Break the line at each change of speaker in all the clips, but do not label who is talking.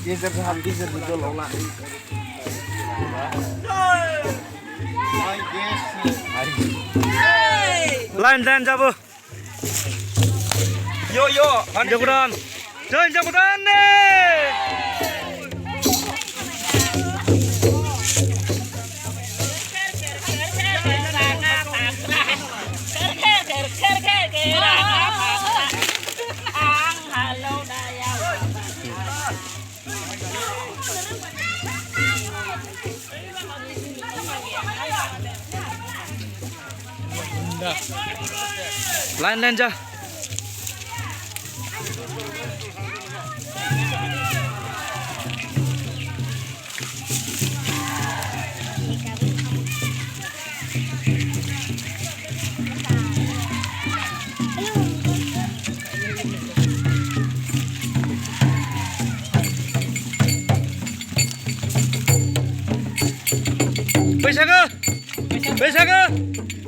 Geser saham geser itu loh lah.
Lain jabo. Yo jagoan. Jalan jagoan nih. Lain ja.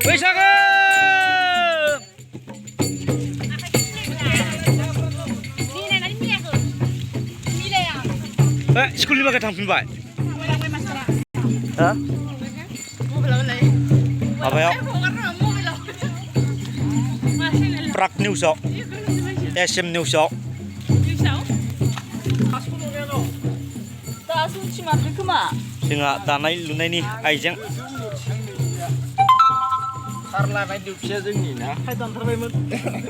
बैसागो स्कुलनि बागै थांफिनबाय हा माबायाव प्राग निउसआव SM निउसआव जोंहा दानाय लुनायनि आइजें
खारलानाय दिउथिया जोंनि ना